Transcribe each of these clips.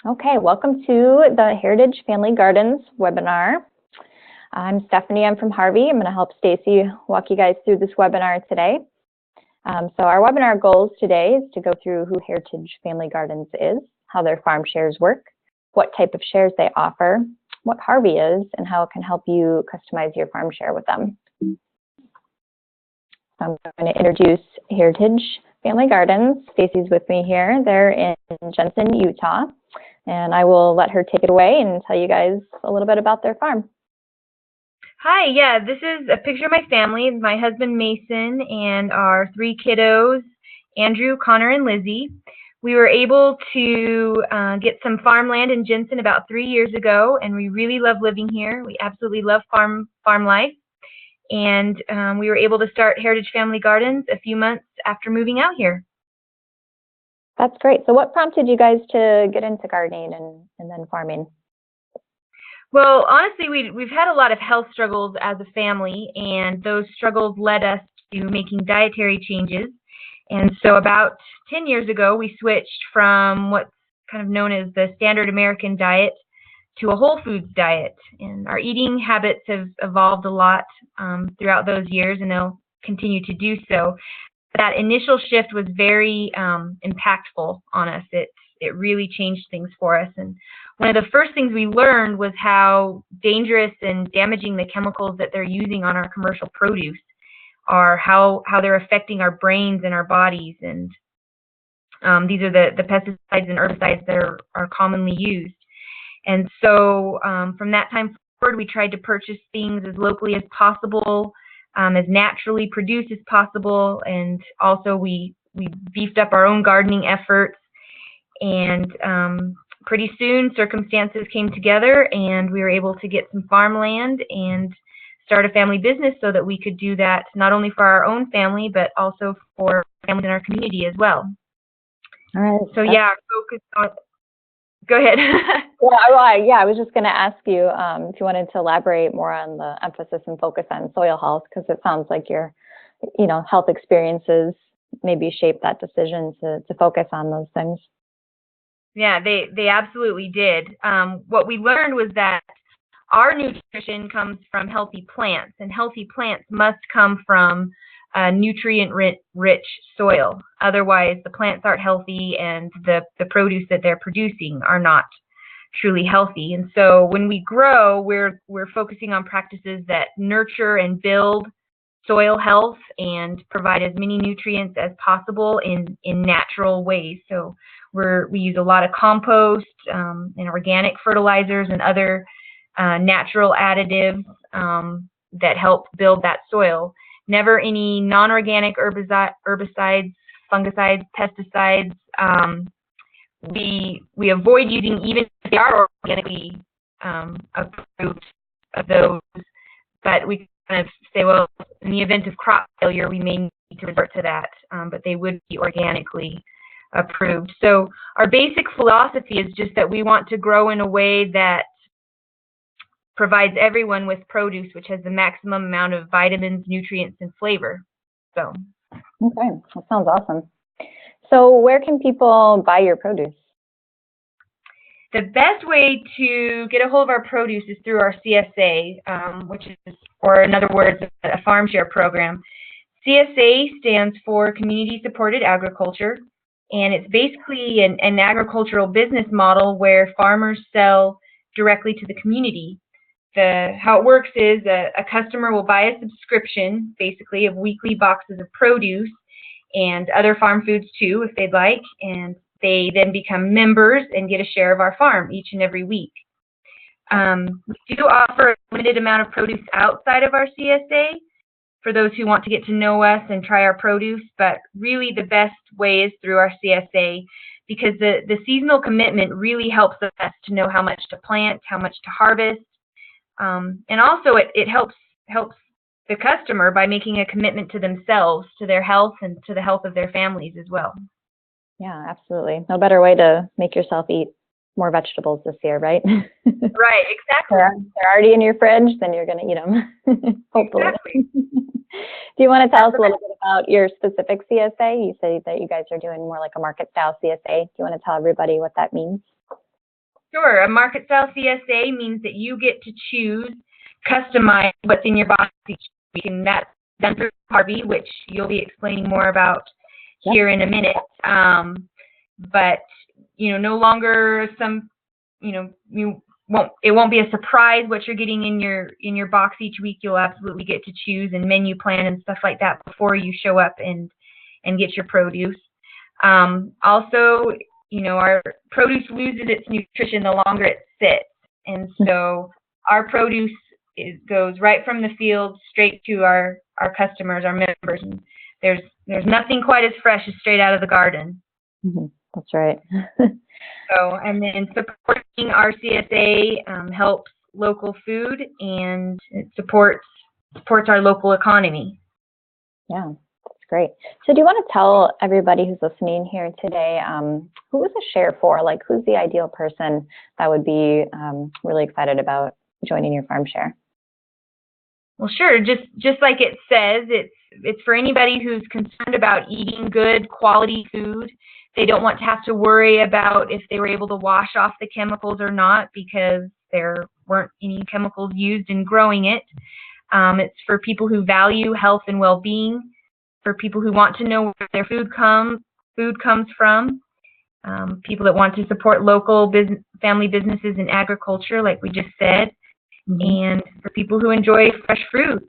Okay, welcome to the Heritage Family Gardens webinar. I'm Stephanie, I'm from Harvie. I'm going to help Stacy walk you guys through this webinar today. So our webinar goals today is to go through who Heritage Family Gardens is, how their farm shares work, what type of shares they offer, what Harvie is, and how it can help you customize your farm share with them. So I'm going to introduce Heritage Family Gardens. Stacy's with me here. They're in Jensen, Utah. And I will let her take it away and tell you guys a little bit about their farm. Hi, yeah, this is a picture of my family, my husband Mason and our 3 kiddos, Andrew, Connor, and Lizzie. We were able to get some farmland in Jensen about 3 years ago, and we really love living here. We absolutely love farm life, and we were able to start Heritage Family Gardens a few months after moving out here. That's great. So what prompted you guys to get into gardening and then farming? Well, honestly, we've had a lot of health struggles as a family, and those struggles led us to making dietary changes. And so about 10 years ago, we switched from what's kind of known as the standard American diet to a whole foods diet. And our eating habits have evolved a lot throughout those years, and they'll continue to do so. That initial shift was very impactful on us. It really changed things for us. And one of the first things we learned was how dangerous and damaging the chemicals that they're using on our commercial produce are, how they're affecting our brains and our bodies. And these are the pesticides and herbicides that are commonly used. And so from that time forward, we tried to purchase things as locally as possible, as naturally produced as possible, and also we beefed up our own gardening efforts. And pretty soon circumstances came together and we were able to get some farmland and start a family business so that we could do that not only for our own family but also for families in our community as well. All right. So yeah, focus on. Go ahead. Yeah, I was just going to ask you if you wanted to elaborate more on the emphasis and focus on soil health, because it sounds like your, health experiences maybe shaped that decision to focus on those things. Yeah, they absolutely did. What we learned was that our nutrition comes from healthy plants, and healthy plants must come from nutrient-rich soil. Otherwise, the plants aren't healthy, and the produce that they're producing are not truly healthy. And so, when we grow, we're focusing on practices that nurture and build soil health and provide as many nutrients as possible in natural ways. So we use a lot of compost and organic fertilizers and other natural additives that help build that soil. Never any non-organic herbicides, fungicides, pesticides. We avoid using, even if they are organically approved, of those, but we kind of say, well, in the event of crop failure, we may need to resort to that, but they would be organically approved. So our basic philosophy is just that we want to grow in a way that provides everyone with produce which has the maximum amount of vitamins, nutrients, and flavor. So. Okay, that sounds awesome. So where can people buy your produce? The best way to get a hold of our produce is through our CSA, which is, or in other words, a farm share program. CSA stands for Community Supported Agriculture, and it's basically an agricultural business model where farmers sell directly to the community. How it works is a customer will buy a subscription, basically, of weekly boxes of produce and other farm foods too, if they'd like, and they then become members and get a share of our farm each and every week. We do offer a limited amount of produce outside of our CSA for those who want to get to know us and try our produce, but really the best way is through our CSA, because the seasonal commitment really helps us to know how much to plant, how much to harvest, and also it helps the customer by making a commitment to themselves, to their health, and to the health of their families as well. Yeah, absolutely. No better way to make yourself eat more vegetables this year, right? Right, exactly. They're already in your fridge, then you're going to eat them, hopefully. Exactly. Do you want to tell us a little bit about your specific CSA? You say that you guys are doing more like a market style CSA. Do you want to tell everybody what that means? Sure. A market style CSA means that you get to choose, customize what's in your box each week, and that's done through Harvie, which you'll be explaining more about here in a minute. But no longer it won't be a surprise what you're getting in your box each week. You'll absolutely get to choose and menu plan and stuff like that before you show up and get your produce. Also, our produce loses its nutrition the longer it sits, and so our produce goes right from the field straight to our customers, our members. And there's nothing quite as fresh as straight out of the garden. Mm-hmm. That's right. And then supporting our CSA helps local food, and it supports our local economy. Yeah, that's great. So do you want to tell everybody who's listening here today, who is a share for? Like, who's the ideal person that would be really excited about joining your farm share? Well, sure. Just like it says, it's for anybody who's concerned about eating good quality food. They don't want to have to worry about if they were able to wash off the chemicals or not, because there weren't any chemicals used in growing it. It's for people who value health and well-being, for people who want to know where their food comes from, people that want to support local family businesses and agriculture, like we just said, and for people who enjoy fresh food.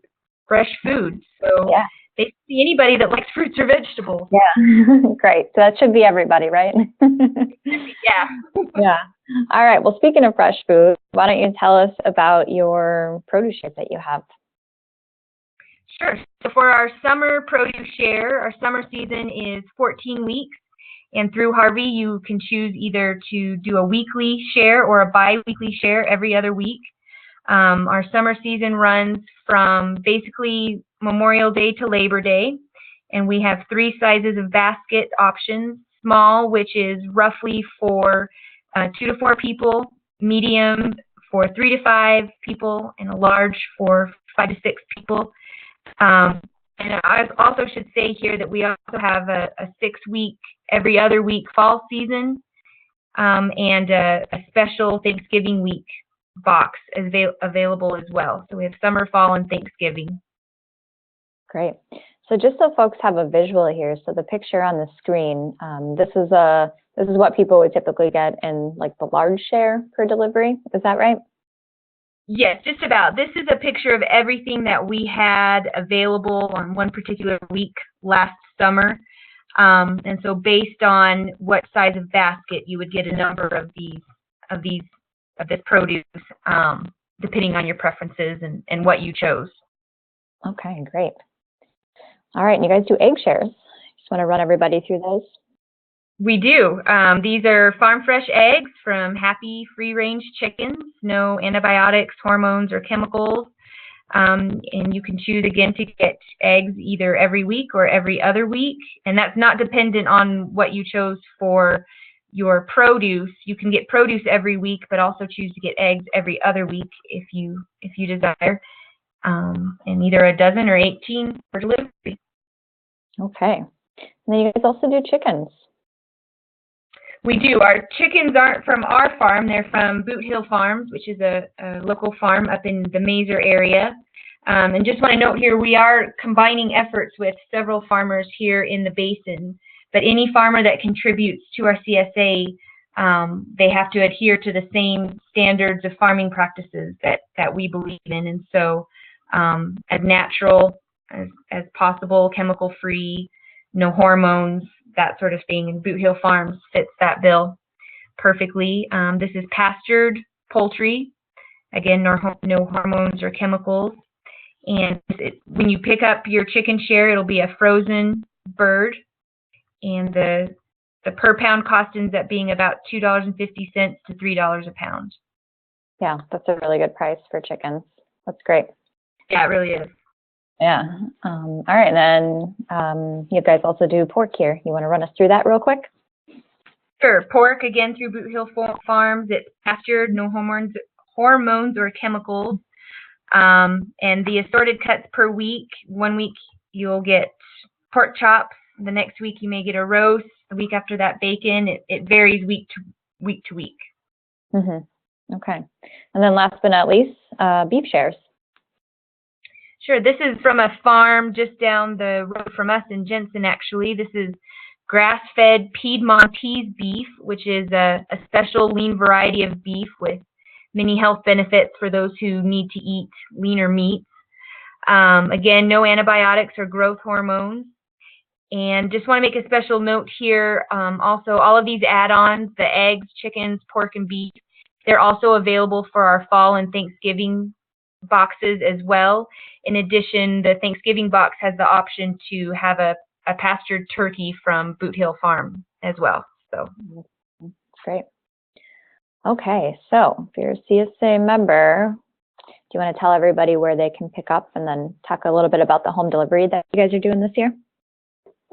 So basically anybody that likes fruits or vegetables. Yeah, great. So that should be everybody, right? Yeah. Yeah. All right. Well, speaking of fresh food, why don't you tell us about your produce share that you have? Sure. So for our summer produce share, our summer season is 14 weeks. And through Harvie, you can choose either to do a weekly share or a bi-weekly share every other week. Our summer season runs from basically Memorial Day to Labor Day, and we have 3 sizes of basket options: small, which is roughly for 2 to 4 people, medium for 3 to 5 people, and a large for 5 to 6 people. And I also should say here that we also have a 6-week, every other week fall season, and a special Thanksgiving week box is available as well. So we have summer, fall, and Thanksgiving. Great. So just so folks have a visual here, so the picture on the screen, this is what people would typically get in like the large share per delivery. Is that right? Yes, just about. This is a picture of everything that we had available on one particular week last summer. And so based on what size of basket, you would get a number of this produce, depending on your preferences and what you chose. Okay, great. All right, and you guys do egg shares. Just want to run everybody through those. We do. These are farm fresh eggs from happy free-range chickens, no antibiotics, hormones, or chemicals. And you can choose again to get eggs either every week or every other week. And that's not dependent on what you chose for your produce. You can get produce every week, but also choose to get eggs every other week if you desire. And either a dozen or 18 for delivery. Okay. And then you guys also do chickens. We do. Our chickens aren't from our farm. They're from Boot Hill Farms, which is a local farm up in the Mazer area. And just want to note here, we are combining efforts with several farmers here in the basin. But any farmer that contributes to our CSA, they have to adhere to the same standards of farming practices that we believe in. And so as natural as possible, chemical-free, no hormones, that sort of thing. And Boot Hill Farms fits that bill perfectly. This is pastured poultry. Again, no hormones or chemicals. And when you pick up your chicken share, it'll be a frozen bird. And the per pound cost ends up being about $2.50 to $3 a pound. Yeah, that's a really good price for chickens. That's great. Yeah, it really is. Yeah. All right. And then you guys also do pork here. You want to run us through that real quick? Sure. Pork, again, through Boot Hill Farms. It's pastured, no hormones or chemicals. And the assorted cuts per week. 1 week you'll get pork chops. The next week you may get a roast. The week after that, bacon. It varies week to week. Okay. And then last but not least, beef shares. Sure. This is from a farm just down the road from us in Jensen, actually. This is grass-fed Piedmontese beef, which is a special lean variety of beef with many health benefits for those who need to eat leaner meats. Again, no antibiotics or growth hormones. And just want to make a special note here, also all of these add-ons, the eggs, chickens, pork, and beef, they're also available for our fall and Thanksgiving boxes as well. In addition, the Thanksgiving box has the option to have a pastured turkey from Boot Hill Farm as well. So great. Okay, so if you're a CSA member, do you want to tell everybody where they can pick up and then talk a little bit about the home delivery that you guys are doing this year?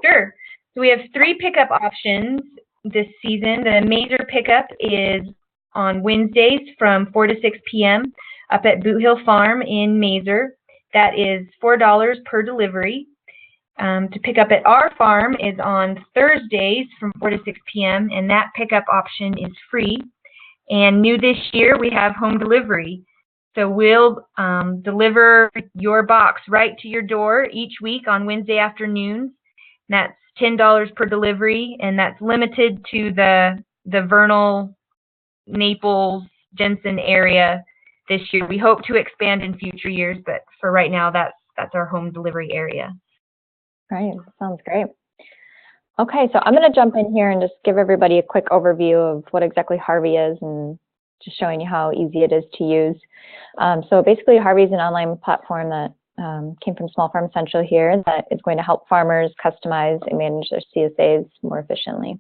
Sure. So we have 3 pickup options this season. The Mazer pickup is on Wednesdays from 4 to 6 p.m. up at Boot Hill Farm in Mazer. That is $4 per delivery. To pick up at our farm is on Thursdays from 4 to 6 p.m. and that pickup option is free. And new this year, we have home delivery. So we'll deliver your box right to your door each week on Wednesday afternoons. That's $10 per delivery, and that's limited to the Vernal, Naples, Jensen area this year. We hope to expand in future years, but for right now, that's our home delivery area. Right, sounds great. Okay, so I'm going to jump in here and just give everybody a quick overview of what exactly Harvie is and just showing you how easy it is to use. So basically, Harvie is an online platform that came from Small Farm Central here that is going to help farmers customize and manage their CSAs more efficiently.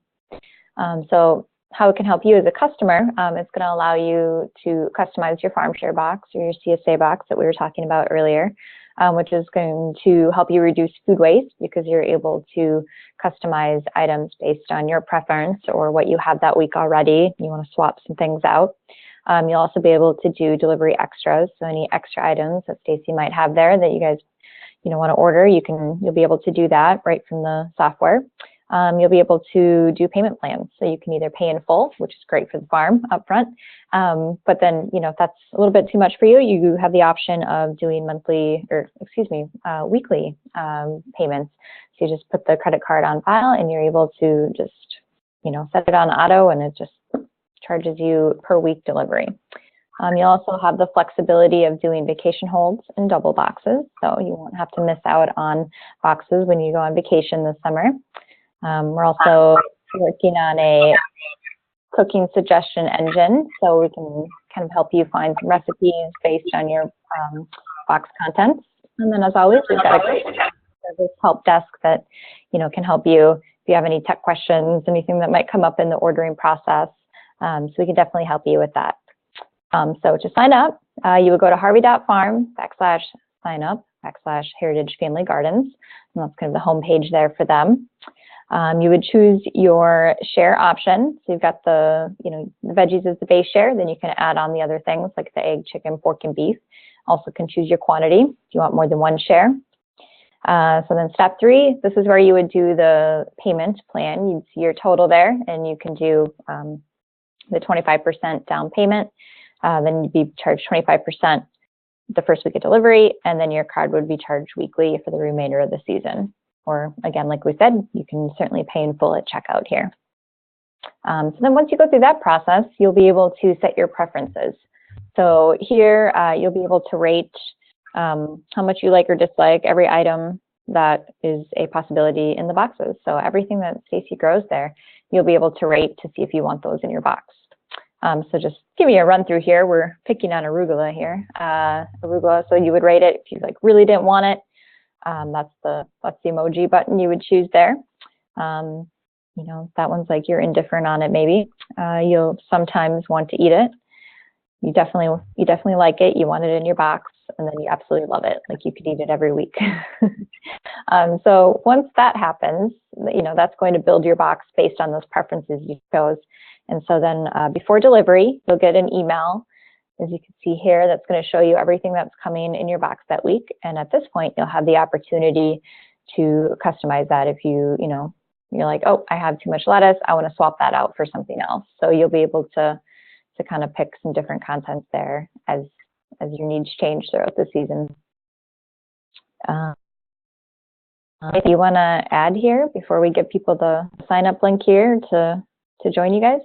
So how it can help you as a customer, it's going to allow you to customize your farm share box or your CSA box that we were talking about earlier, which is going to help you reduce food waste because you're able to customize items based on your preference or what you have that week already. You want to swap some things out. You'll also be able to do delivery extras, so any extra items that Stacy might have there that you guys want to order, you'll be able to do that right from the software. You'll be able to do payment plans, so you can either pay in full, which is great for the farm up front, but then if that's a little bit too much for you, you have the option of doing weekly payments. So you just put the credit card on file and you're able to just set it on auto and it just charges you per week delivery. You'll also have the flexibility of doing vacation holds and double boxes, so you won't have to miss out on boxes when you go on vacation this summer. We're also working on a cooking suggestion engine, so we can kind of help you find some recipes based on your box contents. And then as always, we've got a great service help desk that can help you if you have any tech questions, anything that might come up in the ordering process. So we can definitely help you with that. So to sign up, you would go to harvie.farm/sign-up/Heritage Family Gardens. And that's kind of the home page there for them. You would choose your share option. So you've got the veggies as the base share. Then you can add on the other things like the egg, chicken, pork, and beef. Also can choose your quantity if you want more than one share. So then step 3, this is where you would do the payment plan. You'd see your total there, and you can do the 25% down payment. Then you'd be charged 25% the first week of delivery, and then your card would be charged weekly for the remainder of the season. Or again, like we said, you can certainly pay in full at checkout here. So then once you go through that process, you'll be able to set your preferences. So here you'll be able to rate how much you like or dislike every item that is a possibility in the boxes. So everything that Stacy grows there, you'll be able to rate to see if you want those in your box. So just give me a run through here. We're picking on arugula here. Arugula, so you would rate it if you really didn't want it. That's the emoji button you would choose there. That one's like you're indifferent on it maybe. You'll sometimes want to eat it. You definitely like it. You want it in your box, and then you absolutely love it. Like you could eat it every week. So once that happens, that's going to build your box based on those preferences you chose. And so then before delivery, you'll get an email, as you can see here, that's going to show you everything that's coming in your box that week. And at this point, you'll have the opportunity to customize that if you're like, oh, I have too much lettuce, I want to swap that out for something else. So you'll be able to to kind of pick some different content there as your needs change throughout the season. If you want to add here before we give people the sign up link here to join you guys.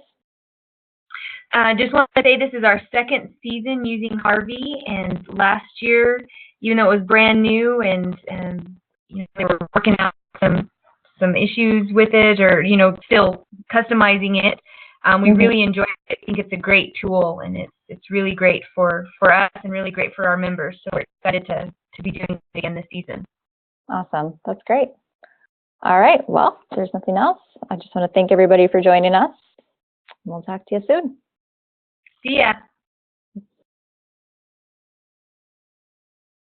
Just want to say this is our second season using Harvie, and last year, even though it was brand new and you know, they were working out some issues with it, or you know, still customizing it, we really enjoyed it. I think it's a great tool, and it's really great for us and really great for our members. So we're excited to be doing it again this season. Awesome. That's great. All right. Well, if there's nothing else, I just want to thank everybody for joining us. We'll talk to you soon. See ya.